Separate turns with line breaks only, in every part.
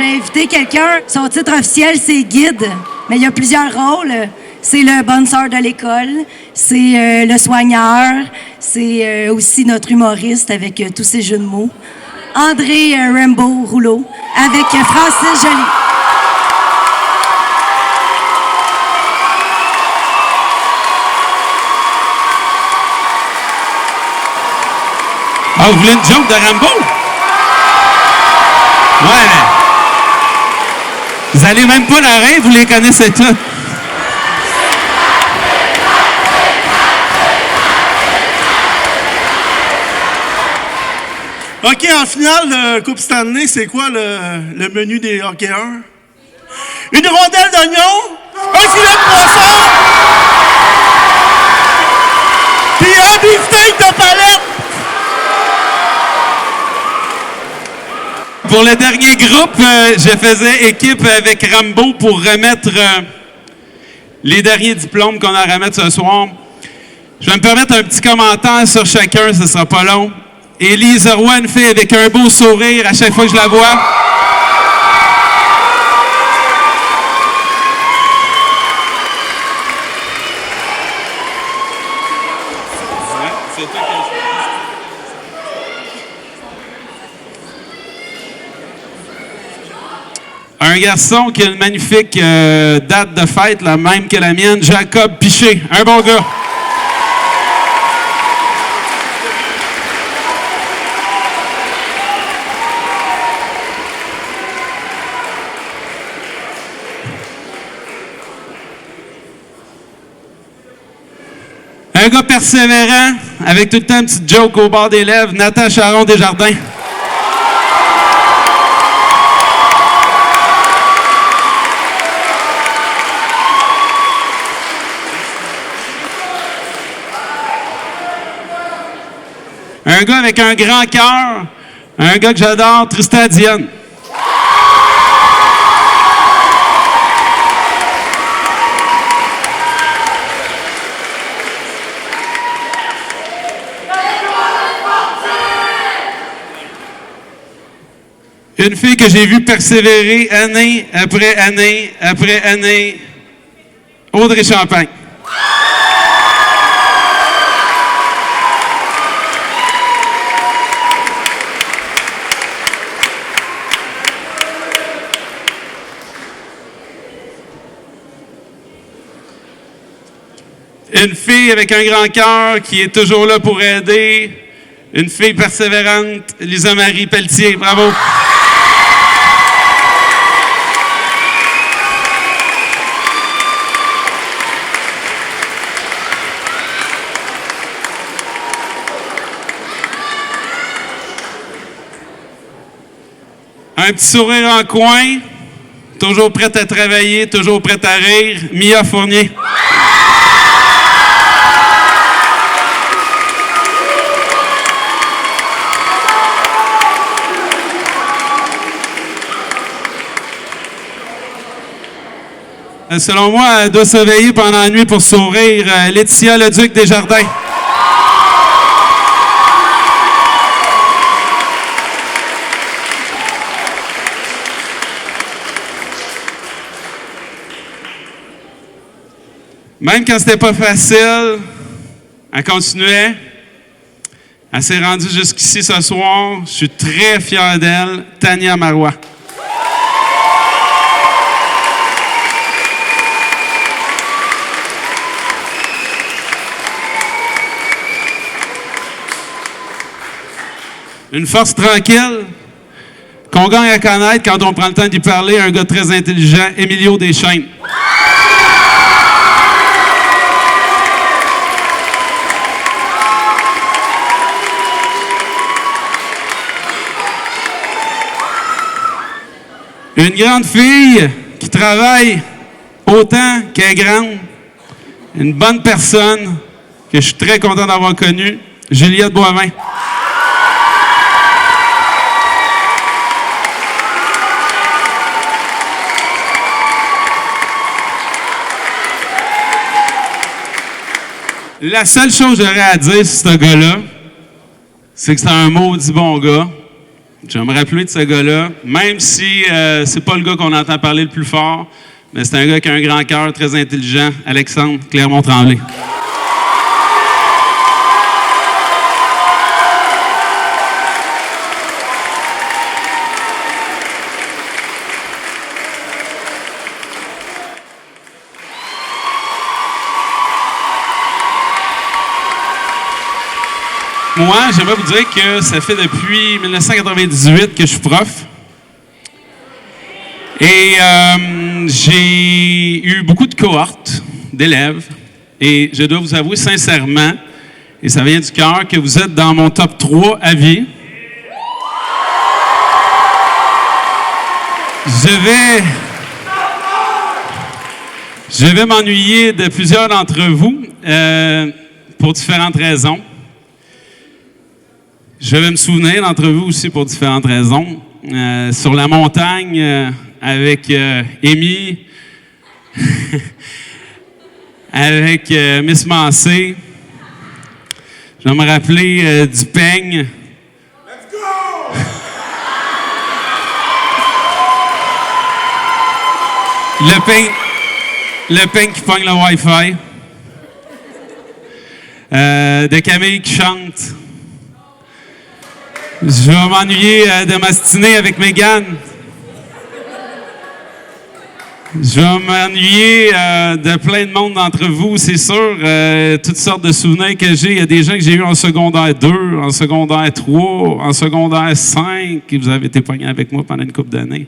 vais inviter quelqu'un. Son titre officiel, c'est guide. Mais il y a plusieurs rôles. C'est le bonne sœur de l'école. C'est le soigneur. C'est aussi notre humoriste avec tous ses jeux de mots. André Rimbaud Rouleau avec Francis Joly.
Ah, vous voulez une joke de Rimbaud? Ouais. Vous allez même pas la rire, vous les connaissez tous.
OK, en finale de Coupe Stanley, c'est quoi le menu des hockeyeurs? Une rondelle d'oignon, un filet de poisson, puis un beefsteak de palette!
Pour le dernier groupe, je faisais équipe avec Rambo pour remettre les derniers diplômes qu'on a à remettre ce soir. Je vais me permettre un petit commentaire sur chacun, ce sera pas long. Élise Roy, une fille avec un beau sourire à chaque fois que je la vois. Un garçon qui a une magnifique date de fête, la même que la mienne, Jacob Piché. Un bon gars. Un gars persévérant, avec tout le temps une petite joke au bord des lèvres, Nathan Charon Desjardins. Un gars avec un grand cœur, un gars que j'adore, Tristan Dionne. Une fille que j'ai vue persévérer année après année après année, Audrey Champagne. Une fille avec un grand cœur qui est toujours là pour aider. Une fille persévérante, Lisa-Marie Pelletier. Bravo! Un petit sourire en coin, toujours prête à travailler, toujours prête à rire, Mia Fournier. Selon moi, elle doit se réveiller pendant la nuit pour sourire, Laetitia Leduc Desjardins. Même quand c'était pas facile, elle continuait. Elle s'est rendue jusqu'ici ce soir. Je suis très fier d'elle. Tania Marois. Une force tranquille, qu'on gagne à connaître quand on prend le temps d'y parler, un gars très intelligent, Émilio Deschênes. Une grande fille qui travaille autant qu'elle est grande. Une bonne personne que je suis très content d'avoir connue, Juliette Boivin. La seule chose que j'aurais à dire sur ce gars-là, c'est que c'est un maudit bon gars. Je vais me rappeler de ce gars-là, même si c'est pas le gars qu'on entend parler le plus fort, mais c'est un gars qui a un grand cœur, très intelligent, Alexandre Clermont-Tremblay. Moi, j'aimerais vous dire que ça fait depuis 1998 que je suis prof. Et j'ai eu beaucoup de cohortes d'élèves. Et je dois vous avouer sincèrement, et ça vient du cœur, que vous êtes dans mon top 3 à vie. Je vais m'ennuyer de plusieurs d'entre vous pour différentes raisons. Je vais me souvenir d'entre vous aussi pour différentes raisons. Sur la montagne, avec Amy, avec Miss Massé. Je vais me rappeler du peigne. Let's go! Le peigne qui pogne le Wi-Fi. De Camille qui chante. Je vais m'ennuyer de m'astiner avec Mégane. Je vais m'ennuyer de plein de monde d'entre vous, c'est sûr. Toutes sortes de souvenirs que j'ai. Il y a des gens que j'ai eus en secondaire 2, en secondaire 3, en secondaire 5, qui vous avez été pognés avec moi pendant une couple d'années.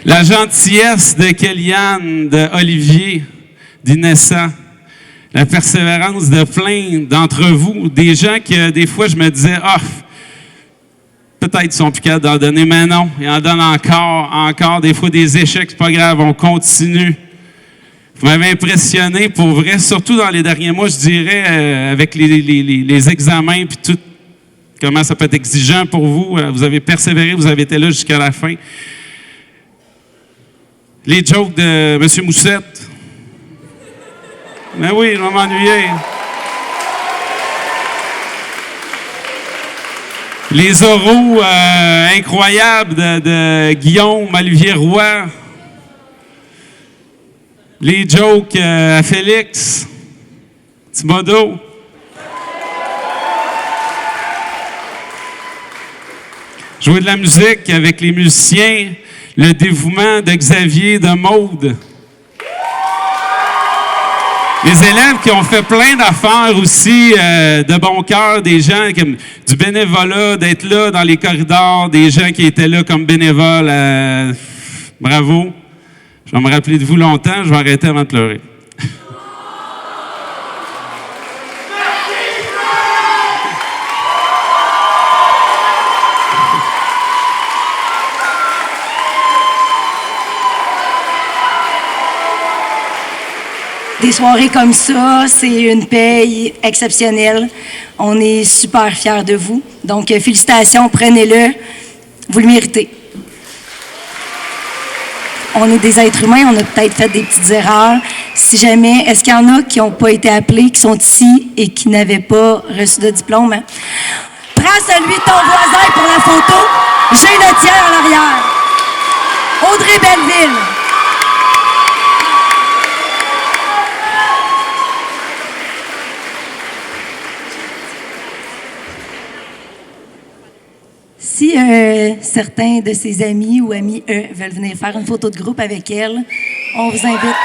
La gentillesse de Kéliane, de Olivier, d'Inessa. La persévérance de plein d'entre vous. Des gens que des fois je me disais, peut-être qu'ils sont plus capables d'en donner, mais non, ils en donnent encore. Des fois, des échecs, c'est pas grave, on continue. Vous m'avez impressionné, pour vrai, surtout dans les derniers mois, je dirais, avec les examens, puis tout, comment ça peut être exigeant pour vous. Vous avez persévéré, vous avez été là jusqu'à la fin. Les jokes de M. Moussette. Mais oui, je vais m'ennuyer. Les oraux incroyables de Guillaume, Olivier Roy. Les jokes à Félix, Thibodeau. Jouer de la musique avec les musiciens. Le dévouement de Xavier, de Maude. Les élèves qui ont fait plein d'affaires aussi, de bon cœur, des gens comme du bénévolat, d'être là dans les corridors, des gens qui étaient là comme bénévoles. Bravo. Je vais me rappeler de vous longtemps, je vais arrêter avant de pleurer.
Des soirées comme ça, c'est une paye exceptionnelle. On est super fiers de vous. Donc, félicitations, prenez-le. Vous le méritez. On est des êtres humains, on a peut-être fait des petites erreurs. Si jamais, est-ce qu'il y en a qui n'ont pas été appelés, qui sont ici et qui n'avaient pas reçu de diplôme? Hein? Prends celui de ton voisin pour la photo. J'ai le tien en arrière. Audrey Belleville. Si certains de ses amis ou amis, veulent venir faire une photo de groupe avec elle, on vous invite.